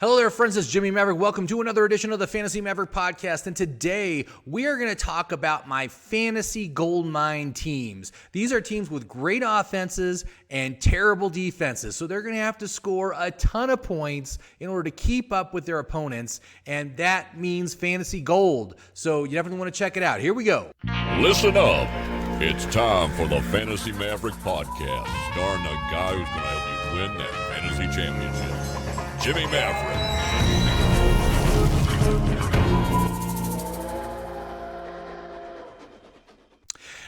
Hello there, friends. It's Jimmy Maverick. Welcome to another edition of the Fantasy Maverick Podcast. And today we are going to talk about my fantasy Goldmine teams. These are teams with great offenses and terrible defenses. So they're going to have to score a ton of points in order to keep up with their opponents. And that means fantasy gold. So you definitely want to check it out. Here we go. Listen up. It's time for the Fantasy Maverick Podcast, starring the guy who's going to help you win that fantasy championship, Jimmy Maverick.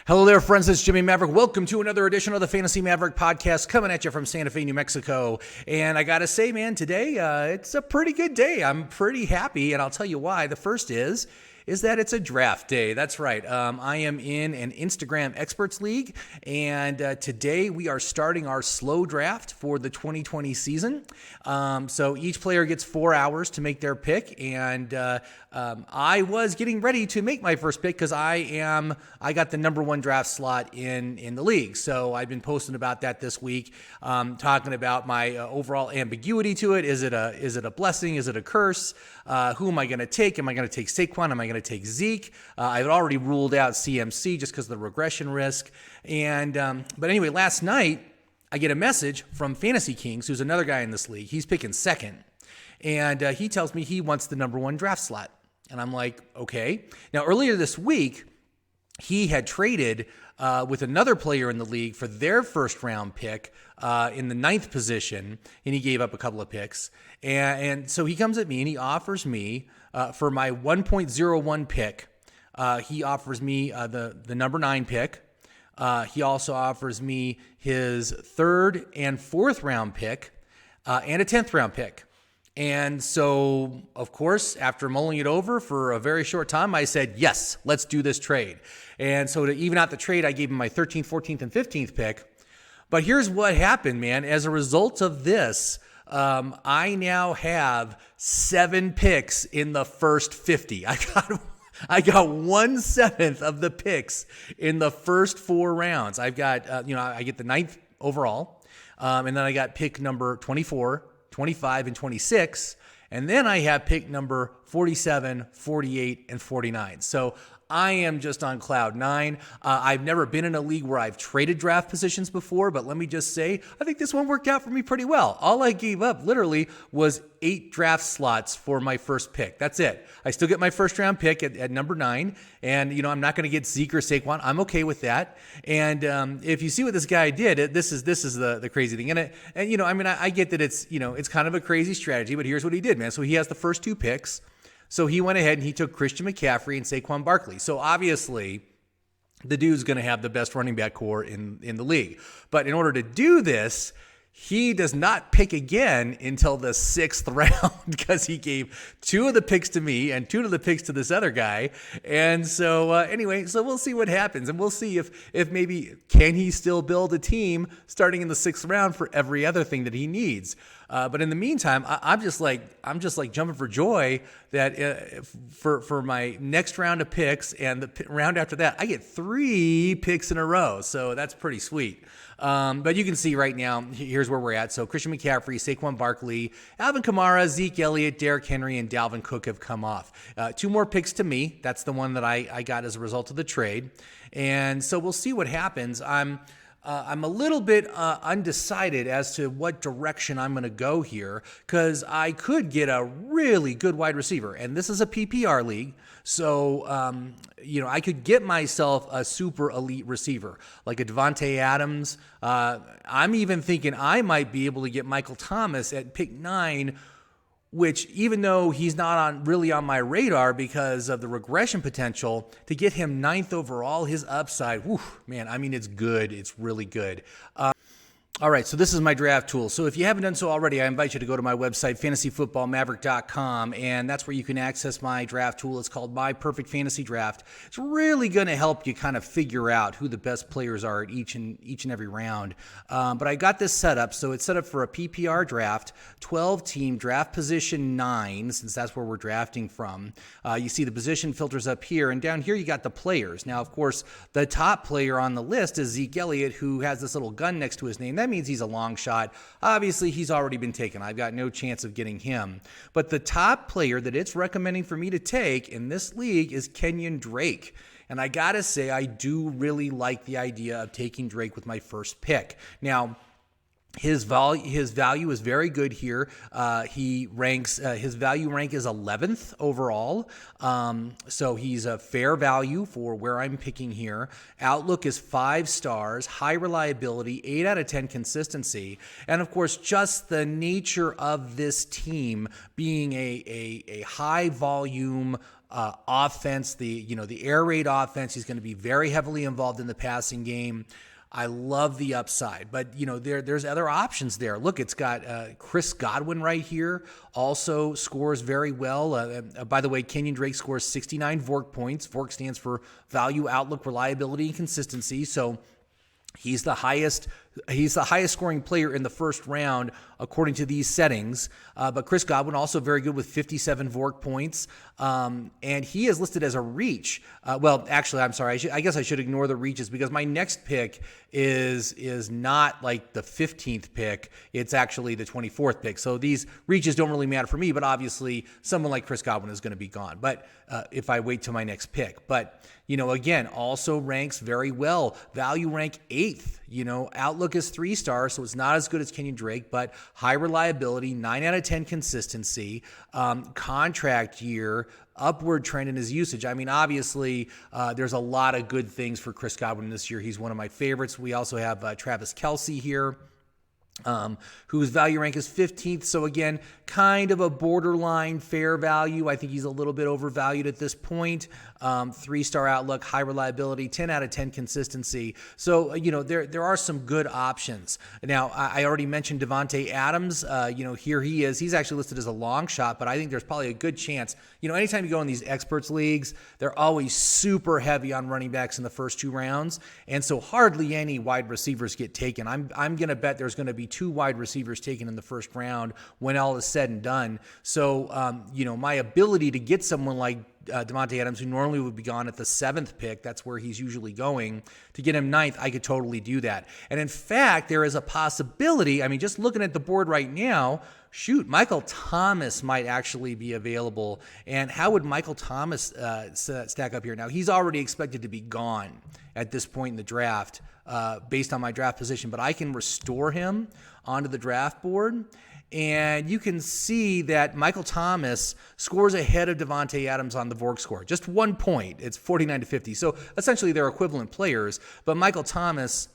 Hello there, friends. It's Jimmy Maverick. Welcome to another edition of the Fantasy Maverick Podcast, coming at you from Santa Fe, New Mexico. And I got to say, man, today it's a pretty good day. I'm pretty happy, and I'll tell you why. The first is that it's a draft day. That's right. I am in an Instagram Experts League, and today we are starting our slow draft for the 2020 season. So each player gets 4 hours to make their pick, and I was getting ready to make my first pick because I got the number one draft slot in the league. So I've been posting about that this week, talking about my overall ambiguity to it. Is it a blessing? Is it a curse? Who am I going to take? Am I going to take Saquon? Am I going to take Zeke? I've already ruled out CMC just because of the regression risk. And but anyway, last night I get a message from Fantasy Kings, who's another guy in this league. He's picking second, and he tells me he wants the number one draft slot. And I'm like, okay. Now, earlier this week, he had traded with another player in the league for their first round pick in the 9th position, and he gave up a couple of picks. And so he comes at me and he offers me for my 1.01 pick, he offers me the number 9 pick. He also offers me his 3rd and 4th round pick and a 10th round pick. And so, of course, after mulling it over for a very short time, I said, yes, let's do this trade. And so to even out the trade, I gave him my 13th, 14th, and 15th pick. But here's what happened, man. As a result of this, I now have 7 picks in the first 50. I got 1/7 of the picks in the first 4 rounds. I've got, I get the 9th overall, and then I got pick number 24, 25, and 26. And then I have pick number 47, 48, and 49. So I am just on cloud 9. I've never been in a league where I've traded draft positions before, but let me just say, I think this one worked out for me pretty well. All I gave up literally was 8 draft slots for my first pick. That's it. I still get my first round pick at number 9. And, I'm not going to get Zeke or Saquon. I'm okay with that. And if you see what this guy did, this is the crazy thing. And I get that it's kind of a crazy strategy, but here's what he did, man. So he has the first 2 picks. So he went ahead and he took Christian McCaffrey and Saquon Barkley. So obviously, the dude's going to have the best running back core in the league. But in order to do this, he does not pick again until the 6th round because he gave 2 of the picks to me and 2 of the picks to this other guy. And so anyway, so we'll see what happens. And we'll see if maybe can he still build a team starting in the 6th round for every other thing that he needs. But in the meantime, I'm just like jumping for joy that for my next round of picks and the round after that, I get 3 picks in a row. So that's pretty sweet. But you can see right now, here's where we're at. So Christian McCaffrey, Saquon Barkley, Alvin Kamara, Zeke Elliott, Derrick Henry, and Dalvin Cook have come off. 2 more picks to me. That's the one that I got as a result of the trade. And so we'll see what happens. I'm a little bit undecided as to what direction I'm going to go here because I could get a really good wide receiver, and this is a PPR league, so I could get myself a super elite receiver like a Devontae Adams. I'm even thinking I might be able to get Michael Thomas at pick 9, which even though he's not really on my radar because of the regression potential, to get him 9th overall, his upside, man, I mean, it's good. It's really good. All right, so this is my draft tool. So if you haven't done so already, I invite you to go to my website, fantasyfootballmaverick.com, and that's where you can access my draft tool. It's called My Perfect Fantasy Draft. It's really going to help you kind of figure out who the best players are at each and every round. But I got this set up, so it's set up for a PPR draft, 12-team draft position 9, since that's where we're drafting from. You see the position filters up here, and down here you got the players. Now, of course, the top player on the list is Zeke Elliott, who has this little gun next to his name. that means he's a long shot. Obviously, he's already been taken. I've got no chance of getting him. But the top player that it's recommending for me to take in this league is Kenyon Drake. And I got to say, I do really like the idea of taking Drake with my first pick. Now, his value is very good here. He ranks, his value rank is 11th overall. So he's a fair value for where I'm picking here. Outlook is 5 stars, high reliability, 8 out of 10 consistency. And of course, just the nature of this team being a high volume offense, the air raid offense, he's going to be very heavily involved in the passing game. I love the upside, but there's other options there. Look, it's got Chris Godwin right here, also scores very well. By the way, Kenyon Drake scores 69 VORC points. VORC stands for value, outlook, reliability, and consistency. So he's the highest scoring player in the first round according to these settings. But Chris Godwin also very good with 57 VORC points. And he is listed as a reach. Well, actually, I'm sorry. I guess I should ignore the reaches because my next pick is not like the 15th pick. It's actually the 24th pick. So these reaches don't really matter for me, but obviously someone like Chris Godwin is going to be gone. But if I wait till my next pick. But, again, also ranks very well. Value rank 8th. Outlook is 3 stars, so it's not as good as Kenyon Drake, but high reliability, 9 out of 10 consistency, contract year, upward trend in his usage. I mean, obviously, there's a lot of good things for Chris Godwin this year. He's one of my favorites. We also have Travis Kelce here, whose value rank is 15th. So again, kind of a borderline fair value. I think he's a little bit overvalued at this point. 3-star outlook, high reliability, 10 out of 10 consistency. So, there are some good options. Now, I already mentioned Davante Adams. Here he is. He's actually listed as a long shot, but I think there's probably a good chance. Anytime you go in these experts leagues, they're always super heavy on running backs in the first 2 rounds. And so hardly any wide receivers get taken. I'm going to bet there's going to be 2 wide receivers taken in the first round when all is said and done. So, my ability to get someone like Davante Adams, who normally would be gone at the 7th pick, that's where he's usually going, to get him 9th, I could totally do that. And in fact, there is a possibility, just looking at the board right now, Michael Thomas might actually be available. And how would Michael Thomas stack up here? Now, he's already expected to be gone at this point in the draft based on my draft position, but I can restore him onto the draft board. And you can see that Michael Thomas scores ahead of Davante Adams on the VORC score. Just 1 point. It's 49-50. So essentially they're equivalent players. But Michael Thomas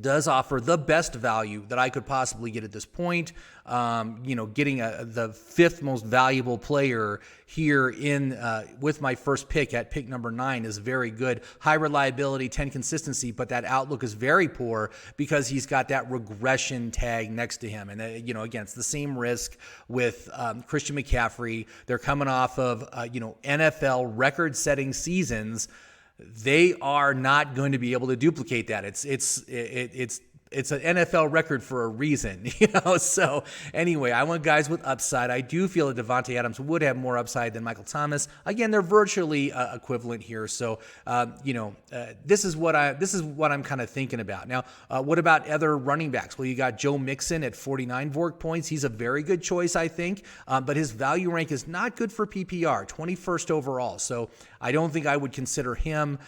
does offer the best value that I could possibly get at this point. Getting the 5th most valuable player here in with my first pick at pick number 9 is very good. High reliability, 10 consistency, but that outlook is very poor because he's got that regression tag next to him. And again, it's the same risk with Christian McCaffrey. They're coming off of NFL record-setting seasons. They are not going to be able to duplicate that. It's an NFL record for a reason, So anyway, I want guys with upside. I do feel that Davante Adams would have more upside than Michael Thomas. Again, they're virtually equivalent here. So this is what I'm kind of thinking about. Now, what about other running backs? Well, you got Joe Mixon at 49 VORC points. He's a very good choice, I think, but his value rank is not good for PPR, 21st overall. So I don't think I would consider him.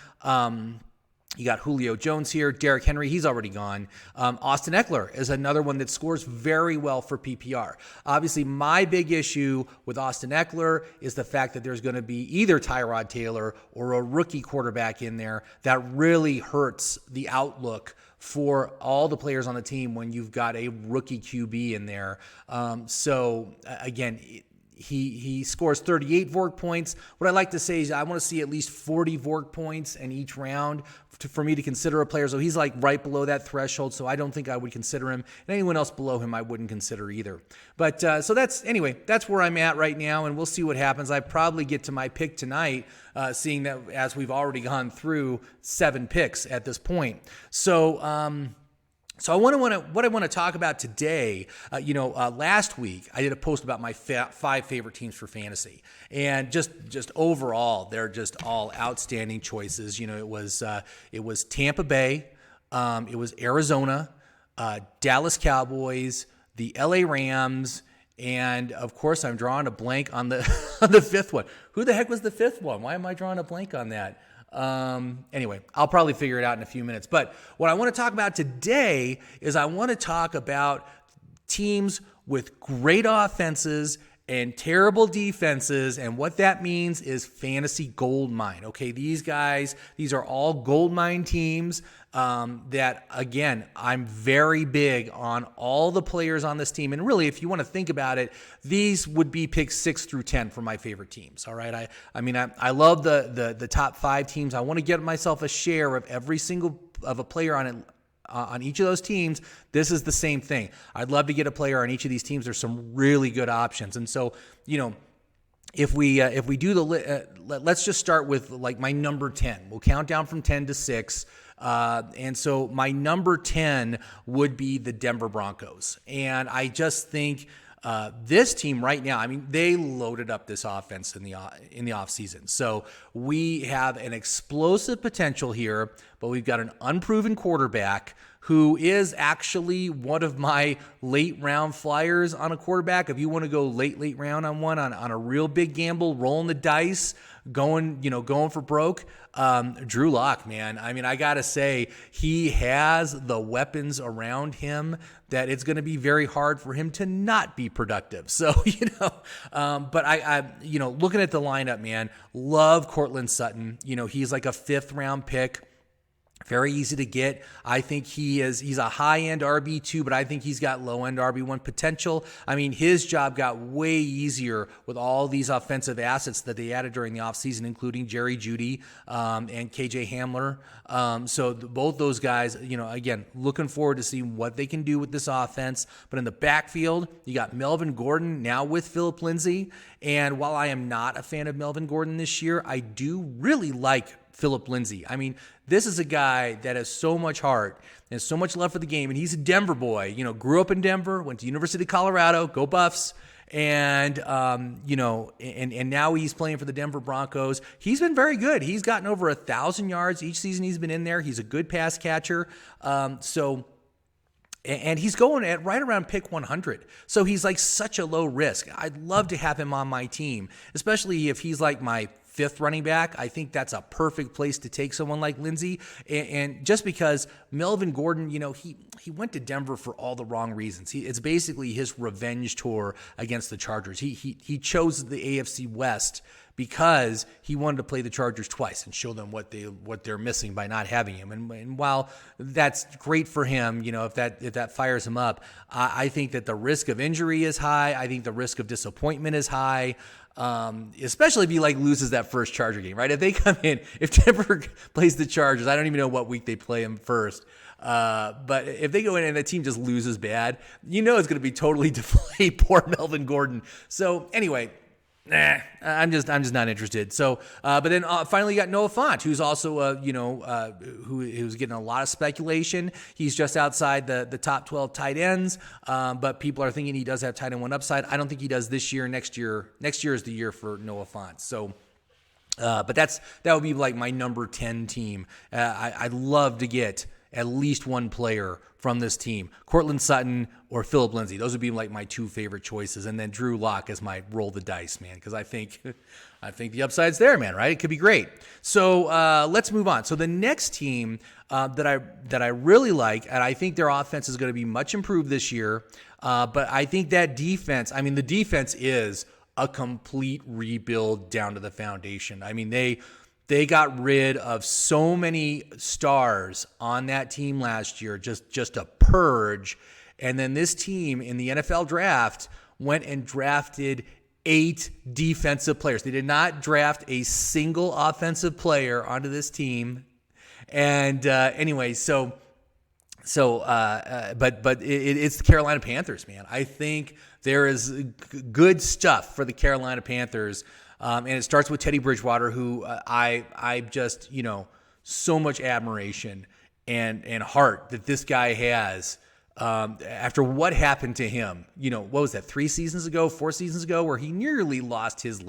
You got Julio Jones here, Derrick Henry, he's already gone. Austin Eckler is another one that scores very well for PPR. Obviously, my big issue with Austin Eckler is the fact that there's going to be either Tyrod Taylor or a rookie quarterback in there that really hurts the outlook for all the players on the team when you've got a rookie QB in there. Again, he scores 38 VORC points. What I like to say is I want to see at least 40 VORC points in each round for me to consider a player. So he's like right below that threshold, so I don't think I would consider him. And anyone else below him I wouldn't consider either. But so that's where I'm at right now, and we'll see what happens. I probably get to my pick tonight, seeing that as we've already gone through 7 picks at this point. So what I want to talk about today, last week I did a post about my 5 favorite teams for fantasy, and just overall they're just all outstanding choices. It was Tampa Bay, it was Arizona, Dallas Cowboys, the LA Rams, and of course I'm drawing a blank on the on the fifth one. Who the heck was the fifth one? Why am I drawing a blank on that? Anyway, I'll probably figure it out in a few minutes. But what I want to talk about today is I want to talk about teams with great offenses and terrible defenses, and what that means is fantasy goldmine. Okay, these are all goldmine teams that, again, I'm very big on all the players on this team. And really, if you want to think about it, these would be picks 6 through 10 for my favorite teams. All right, I love the top 5 teams. I want to get myself a share of every single of a player on it. On each of those teams, this is the same thing. I'd love to get a player on each of these teams. There's some really good options. And so, if we do let's just start with like my number 10. We'll count down from 10 to 6. And so my number 10 would be the Denver Broncos. And I just think this team right now, I mean, they loaded up this offense in the offseason. So we have an explosive potential here, but we've got an unproven quarterback who is actually one of my late round flyers on a quarterback. If you want to go late round on one, on a real big gamble, rolling the dice, going for broke, Drew Lock, man. I mean, I got to say, he has the weapons around him that it's going to be very hard for him to not be productive. So, but I looking at the lineup, man, love Cortland Sutton. He's like a 5th round pick. Very easy to get. I think he's a high-end RB2, but I think he's got low-end RB1 potential. I mean, his job got way easier with all these offensive assets that they added during the offseason, including Jerry Jeudy and KJ Hamler. So both those guys, again, looking forward to seeing what they can do with this offense. But in the backfield, you got Melvin Gordon now with Phillip Lindsay. And while I am not a fan of Melvin Gordon this year, I do really like Phillip Lindsay. I mean, this is a guy that has so much heart and so much love for the game, and he's a Denver boy. Grew up in Denver, went to University of Colorado, go Buffs, and and now he's playing for the Denver Broncos. He's been very good. He's gotten over 1,000 yards each season he's been in there. He's a good pass catcher. And he's going at right around pick 100. So he's like such a low risk. I'd love to have him on my team, especially if he's like my 5th running back. I think that's a perfect place to take someone like Lindsay. And just because Melvin Gordon, he went to Denver for all the wrong reasons. It's basically his revenge tour against the Chargers. He chose the AFC West because he wanted to play the Chargers twice and show them what they're missing by not having him. And while that's great for him, if that fires him up, I think that the risk of injury is high. I think the risk of disappointment is high. Especially if he loses that first Charger game, right? If they come in, if Denver plays the Chargers, I don't even know what week they play them first. But if they go in and the team just loses bad, it's going to be totally deflate poor Melvin Gordon. So anyway, I'm just not interested. So, but then finally you got Noah Fant, who's also, who's getting a lot of speculation. He's just outside the top 12 tight ends. But people are thinking he does have tight end 1 upside. I don't think he does this year. Next year is the year for Noah Fant. So, but that would be like my number 10 team. I'd love to get at least one player from this team, Cortland Sutton or Phillip Lindsay. Those would be like my 2 favorite choices. And then Drew Lock as my roll the dice, man, because I think the upside's there, man, right? It could be great. So let's move on. So the next team that I really like, and I think their offense is going to be much improved this year, but I think that defense, the defense is a complete rebuild down to the foundation. I mean, they got rid of so many stars on that team last year, just a purge. And then this team in the NFL draft went and drafted 8 defensive players. They did not draft a single offensive player onto this team. And anyway, but it's the Carolina Panthers, man. I think there is good stuff for the Carolina Panthers. And it starts with Teddy Bridgewater, who I just, so much admiration and heart that this guy has after what happened to him. What was that, 4 seasons ago, where he nearly lost his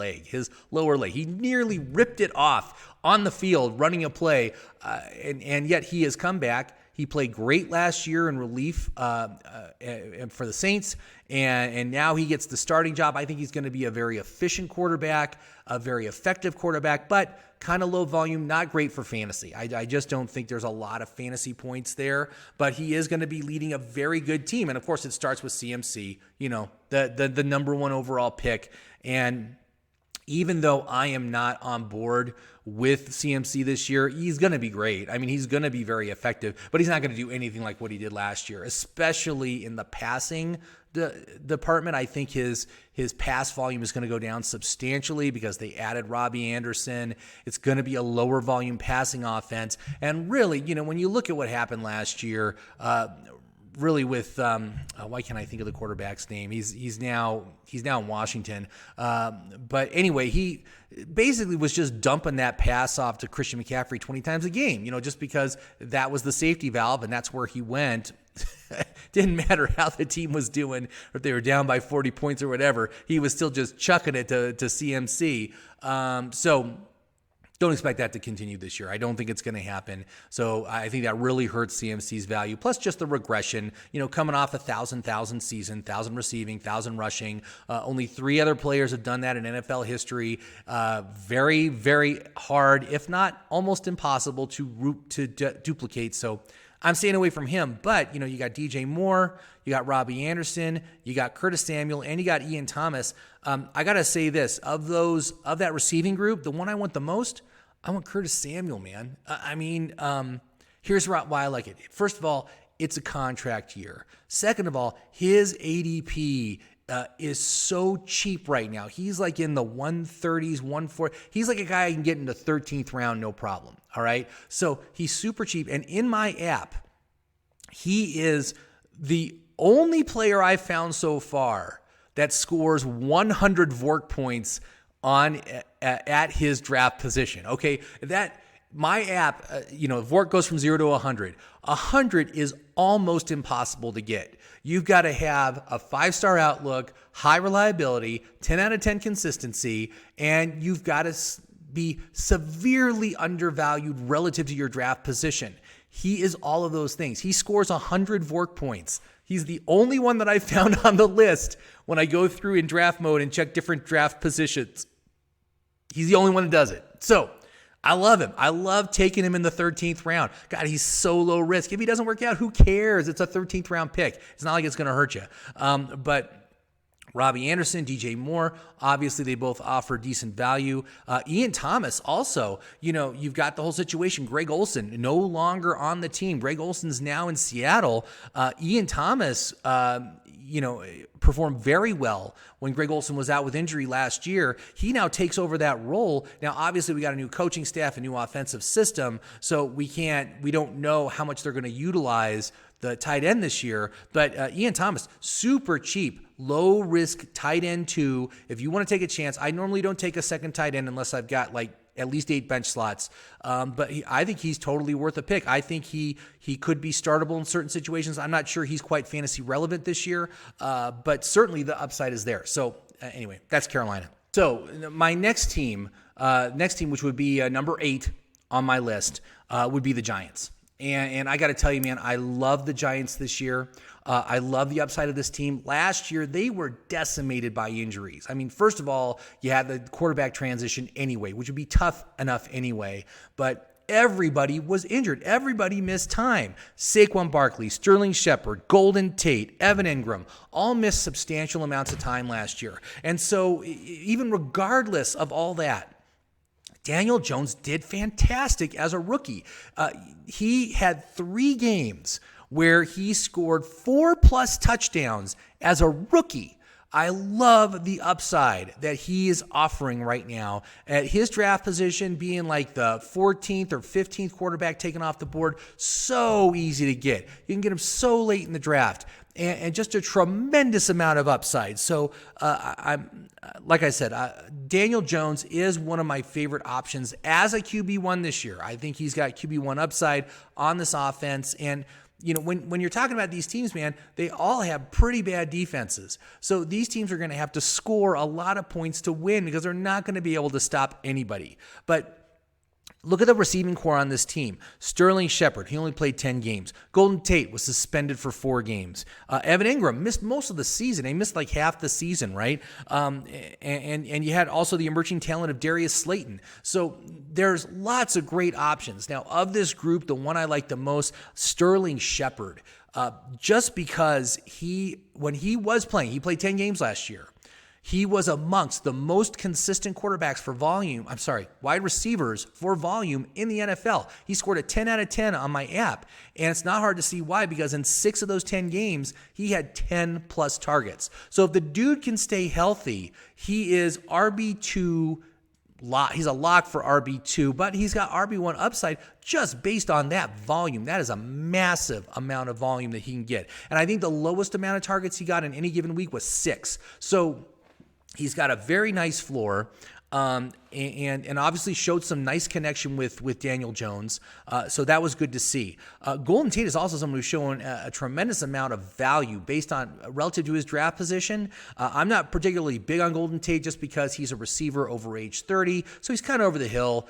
lower leg. He nearly ripped it off on the field running a play, and yet he has come back. He played great last year in relief for the Saints, and now he gets the starting job. I think he's going to be a very efficient quarterback, a very effective quarterback, but kind of low volume, not great for fantasy. I just don't think there's a lot of fantasy points there, but he is going to be leading a very good team. And of course, it starts with CMC, the number one overall pick. And even though I am not on board with CMC this year, he's going to be great. I mean, he's going to be very effective, but he's not going to do anything like what he did last year, especially in the passing department. I think his pass volume is going to go down substantially because they added Robbie Anderson. It's going to be a lower volume passing offense. And really, when you look at what happened last year, really with why can't I think of the quarterback's name? He's now in Washington. But anyway, he basically was just dumping that pass off to Christian McCaffrey 20 times a game, just because that was the safety valve and that's where he went. Didn't matter how the team was doing, or if they were down by 40 points or whatever, he was still just chucking it to CMC. So don't expect that to continue this year. I don't think it's going to happen. So I think that really hurts CMC's value. Plus just the regression, coming off 1,000 season, 1,000 receiving, 1,000 rushing. Only 3 other players have done that in NFL history. Very, very hard, if not almost impossible to duplicate. So I'm staying away from him. But, you got DJ Moore, you got Robbie Anderson, you got Curtis Samuel, and you got Ian Thomas. I got to say this, of that receiving group, the one I want the most, I want Curtis Samuel, man. Here's why I like it. First of all, it's a contract year. Second of all, his ADP is so cheap right now. He's like in the 130s, 140. He's like a guy I can get in the 13th round, no problem. All right. So he's super cheap. And in my app, he is the only player I've found so far that scores 100 VORK points at his draft position. Okay. My app, VORK goes from 0 to 100. 100 is almost impossible to get. You've got to have a 5-star outlook, high reliability, 10 out of 10 consistency, and you've got to be severely undervalued relative to your draft position. He is all of those things. He scores 100 VORK points. He's the only one that I found on the list when I go through in draft mode and check different draft positions. He's the only one that does it. So I love him. I love taking him in the 13th round. God, he's so low risk. If he doesn't work out, who cares? It's a 13th round pick. It's not like it's going to hurt you. But Robbie Anderson, DJ Moore, obviously they both offer decent value. Ian Thomas also, you've got the whole situation. Greg Olsen no longer on the team. Greg Olsen's now in Seattle. Ian Thomas, performed very well when Greg Olsen was out with injury last year. He now takes over that role. Now, obviously, we got a new coaching staff, a new offensive system, so we don't know how much they're going to utilize the tight end this year. But Ian Thomas, super cheap, low risk tight end 2. If you want to take a chance, I normally don't take a second tight end unless I've got at least 8 bench slots. But I think he's totally worth a pick. I think he could be startable in certain situations. I'm not sure he's quite fantasy relevant this year, but certainly the upside is there. So anyway, that's Carolina. So my next team, which would be number 8 on my list, would be the Giants. And I got to tell you, man, I love the Giants this year. I love the upside of this team. Last year, they were decimated by injuries. I mean, first of all, you had the quarterback transition anyway, which would be tough enough anyway. But everybody was injured. Everybody missed time. Saquon Barkley, Sterling Shepard, Golden Tate, Evan Ingram, all missed substantial amounts of time last year. And so even regardless of all that, Daniel Jones did fantastic as a rookie. He had 3 games where he scored 4+ touchdowns as a rookie. I love the upside that he is offering right now at his draft position, being like the 14th or 15th quarterback taken off the board. So easy to get. You can get him so late in the draft. And just a tremendous amount of upside. So like I said, Daniel Jones is one of my favorite options as a QB1 this year. I think he's got QB1 upside on this offense. And when you're talking about these teams, man, they all have pretty bad defenses. So these teams are going to have to score a lot of points to win because they're not going to be able to stop anybody. But Look at the receiving core on this team. Sterling Shepard, he only played 10 games. Golden Tate was suspended for 4 games. Evan Ingram missed most of the season. He missed like half the season, right? And you had also the emerging talent of Darius Slayton. So there's lots of great options. Now, of this group, the one I like the most, Sterling Shepard, just because when he was playing, he played 10 games last year. He was amongst the most consistent wide receivers for volume in the NFL. He scored a 10 out of 10 on my app. And it's not hard to see why, because in 6 of those 10 games, he had 10 plus targets. So if the dude can stay healthy, he is RB2 he's a lock for RB2, but he's got RB1 upside just based on that volume. That is a massive amount of volume that he can get. And I think the lowest amount of targets he got in any given week was 6. So he's got a very nice floor, and obviously showed some nice connection with Daniel Jones. So that was good to see. Golden Tate is also someone who's shown a tremendous amount of value based on relative to his draft position. I'm not particularly big on Golden Tate just because he's a receiver over age 30, so he's kind of over the hill.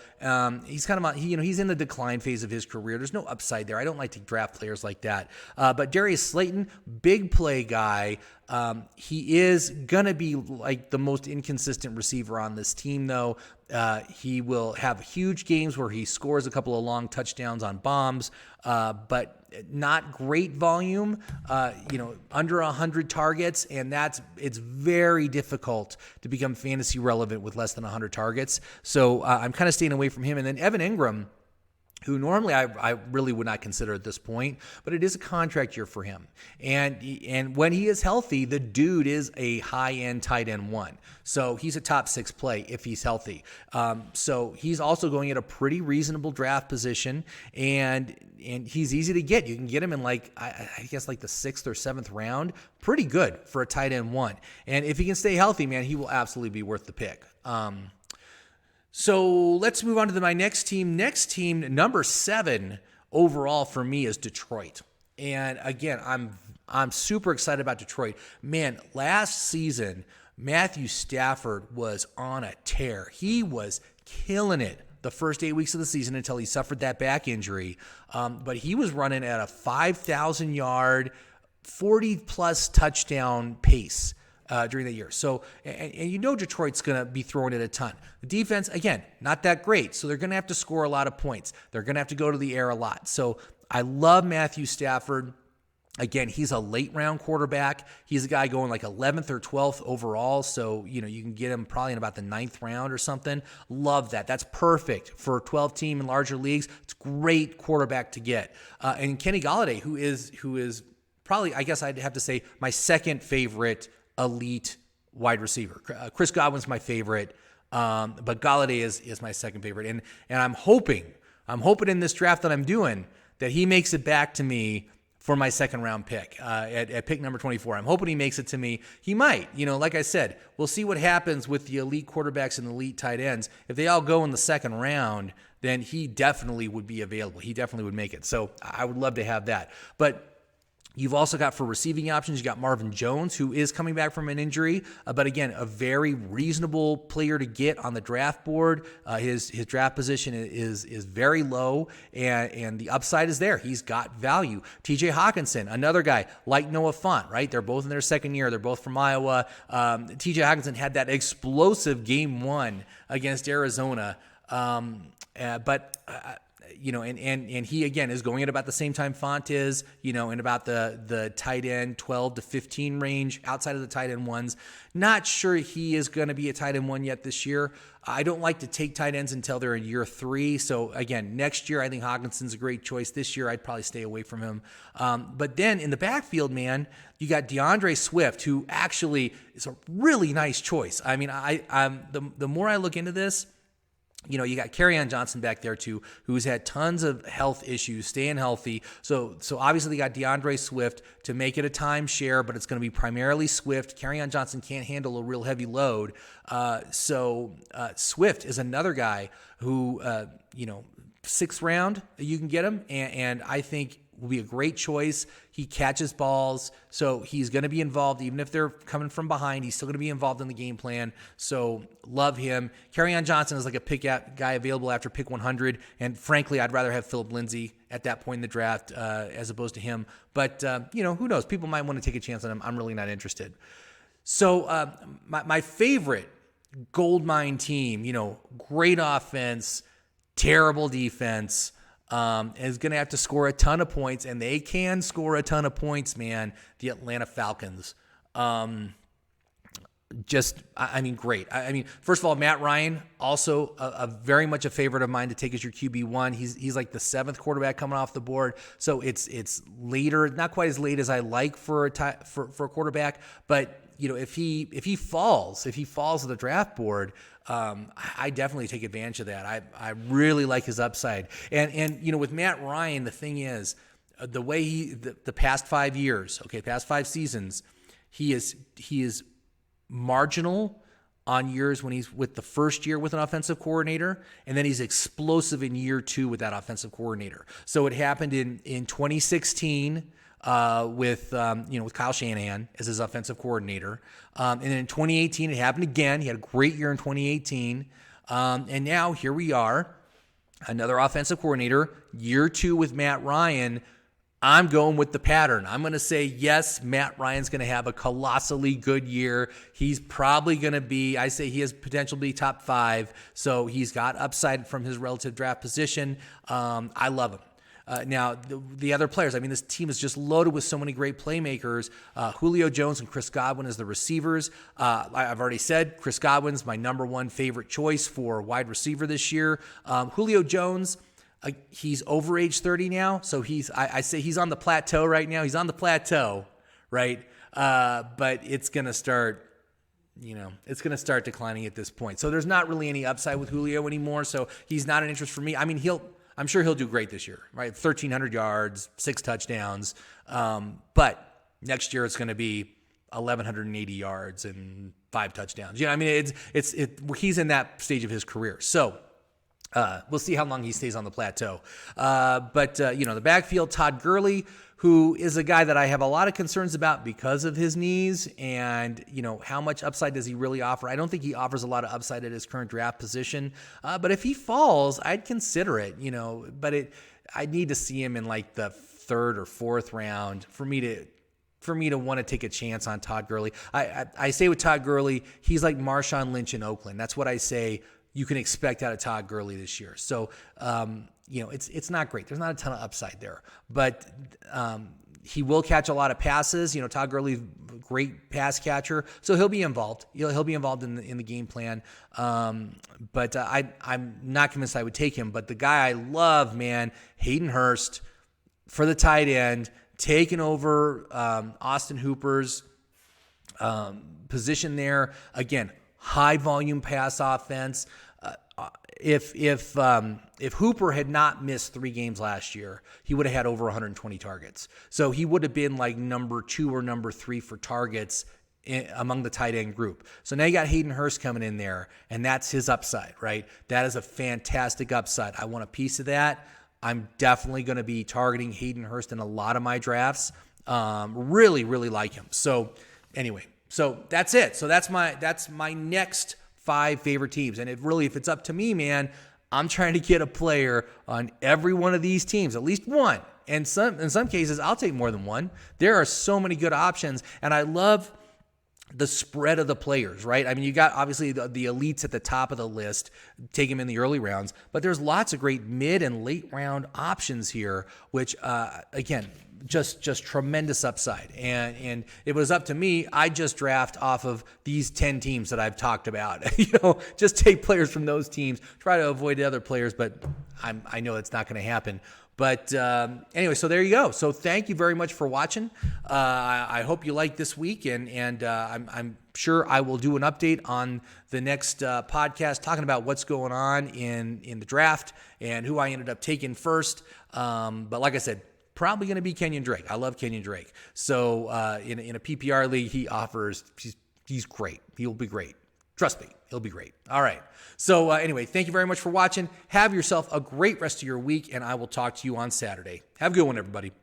He's kind of he's in the decline phase of his career. There's no upside there. I don't like to draft players like that. But Darius Slayton, big play guy. He is going to be like the most inconsistent receiver on this team, though. He will have huge games where he scores a couple of long touchdowns on bombs, but not great volume, under 100 targets, and it's very difficult to become fantasy relevant with less than 100 targets. So I'm kind of staying away from him. And then Evan Ingram, who normally I really would not consider at this point, but it is a contract year for him. And when he is healthy, the dude is a high-end tight end 1. So he's a top 6 play if he's healthy. So he's also going at a pretty reasonable draft position, and he's easy to get. You can get him in I guess the 6th or 7th round. Pretty good for a tight end 1. And if he can stay healthy, man, he will absolutely be worth the pick. So let's move on to my next team. Next team, number 7 overall for me is Detroit. And again, I'm super excited about Detroit. Man, last season, Matthew Stafford was on a tear. He was killing it the first 8 weeks of the season until he suffered that back injury. But he was running at a 5,000-yard, 40-plus touchdown pace during the year. So, and Detroit's going to be throwing it a ton. The defense, again, not that great. So they're going to have to score a lot of points. They're going to have to go to the air a lot. So I love Matthew Stafford. Again, he's a late round quarterback. He's a guy going 11th or 12th overall. So, you can get him probably in about the 9th round or something. Love that. That's perfect for a 12-team in larger leagues. It's a great quarterback to get. And Kenny Golladay, who is probably, I guess I'd have to say, my second favorite elite wide receiver. Chris Godwin's my favorite, but Golladay is my second favorite. And I'm hoping in this draft that I'm doing that he makes it back to me for my second round pick at pick number 24. I'm hoping he makes it to me. He might. Like I said, we'll see what happens with the elite quarterbacks and the elite tight ends. If they all go in the second round, then he definitely would be available. He definitely would make it. So I would love to have that. But you've also got for receiving options, you got Marvin Jones, who is coming back from an injury, but again, a very reasonable player to get on the draft board. His draft position is very low, and the upside is there. He's got value. TJ Hawkinson, another guy like Noah Fant, right? They're both in their second year. They're both from Iowa. TJ Hawkinson had that explosive game 1 against Arizona, but he again is going at about the same time Font is, in about the tight end 12 to 15 range outside of the tight end 1s. Not sure he is going to be a tight end 1 yet this year. I don't like to take tight ends until they're in year 3. So again, next year I think Hawkinson's a great choice. This year I'd probably stay away from him. But then in the backfield, man, you got DeAndre Swift, who actually is a really nice choice. I mean, the more I look into this, you got Kerryon Johnson back there too, who's had tons of health issues, staying healthy. So obviously they got DeAndre Swift to make it a timeshare, but it's going to be primarily Swift. Kerryon Johnson can't handle a real heavy load. So Swift is another guy who, 6th round, you can get him. And I think will be a great choice. He catches balls, so he's going to be involved. Even if they're coming from behind, he's still going to be involved in the game plan. So love him. Kerryon Johnson is like a pick guy available after pick 100, and frankly, I'd rather have Phillip Lindsay at that point in the draft as opposed to him. But who knows? People might want to take a chance on him. I'm really not interested. So my favorite Goldmine team, great offense, terrible defense, is going to have to score a ton of points, and they can score a ton of points, man. The Atlanta Falcons. Great. First of all, Matt Ryan, also a very much a favorite of mine to take as your QB1. He's like the 7th quarterback coming off the board, so it's later, not quite as late as I like for a quarterback, but if he falls to the draft board, I definitely take advantage of that. I really like his upside. And with Matt Ryan, the thing is, the way the past 5 years, past 5 seasons, he is marginal on years when he's with the first year with an offensive coordinator, and then he's explosive in year 2 with that offensive coordinator. So it happened in 2016 with Kyle Shanahan as his offensive coordinator. And then in 2018, it happened again. He had a great year in 2018. And now here we are, another offensive coordinator, year 2 with Matt Ryan. I'm going with the pattern. I'm going to say, yes, Matt Ryan's going to have a colossally good year. He's probably going to be, I say he has potential to be top 5. So he's got upside from his relative draft position. I love him. Now, the other players, this team is just loaded with so many great playmakers. Julio Jones and Chris Godwin as the receivers. I've already said Chris Godwin's my number 1 favorite choice for wide receiver this year. Julio Jones, he's over age 30 now, so I say he's on the plateau right now. He's on the plateau, right? But it's going to start... declining at this point. So there's not really any upside with Julio anymore, so he's not an interest for me. I'm sure he'll do great this yeyear, right? 1,300 yards, 6 touchdowns. But next year it's going to be 1,180 yards and 5 touchdowns. He's in that stage of his career. So we'll see how long he stays on the plateau. But the backfield, Todd Gurley, who is a guy that I have a lot of concerns about because of his knees and, how much upside does he really offer? I don't think he offers a lot of upside at his current draft position. But if he falls, I'd consider it, but I'd need to see him in like the 3rd or 4th round for me to want to take a chance on Todd Gurley. I say with Todd Gurley, he's like Marshawn Lynch in Oakland. That's what I say you can expect out of Todd Gurley this year. So, it's not great. There's not a ton of upside there, but he will catch a lot of passes. Todd Gurley's a great pass catcher, so he'll be involved. He'll be involved in the game plan. But I'm not convinced I would take him. But the guy I love, man, Hayden Hurst for the tight end, taking over Austin Hooper's position there. Again, high volume pass offense. If Hooper had not missed 3 games last year, he would have had over 120 targets. So he would have been like number 2 or number 3 for targets among the tight end group. So now you got Hayden Hurst coming in there, and that's his upside, right? That is a fantastic upside. I want a piece of that. I'm definitely going to be targeting Hayden Hurst in a lot of my drafts. Really, really like him. So anyway, so that's it. So that's my next 5 favorite teams. And if it's up to me, man, I'm trying to get a player on every one of these teams, at least one. And in some cases, I'll take more than one. There are so many good options, and I love the spread of the players, right? You got obviously the elites at the top of the list, take them in the early rounds, but there's lots of great mid and late round options here, which again, just tremendous upside. And it was up to me, I just draft off of these 10 teams that I've talked about. Just take players from those teams, try to avoid the other players, but I know it's not going to happen. But anyway, so there you go. So thank you very much for watching. I hope you liked this week, and I'm sure I will do an update on the next podcast talking about what's going on in the draft and who I ended up taking first. But like I said, probably going to be Kenyon Drake. I love Kenyon Drake. So in a PPR league, he's great. He'll be great. Trust me, he'll be great. All right. So anyway, thank you very much for watching. Have yourself a great rest of your week, and I will talk to you on Saturday. Have a good one, everybody.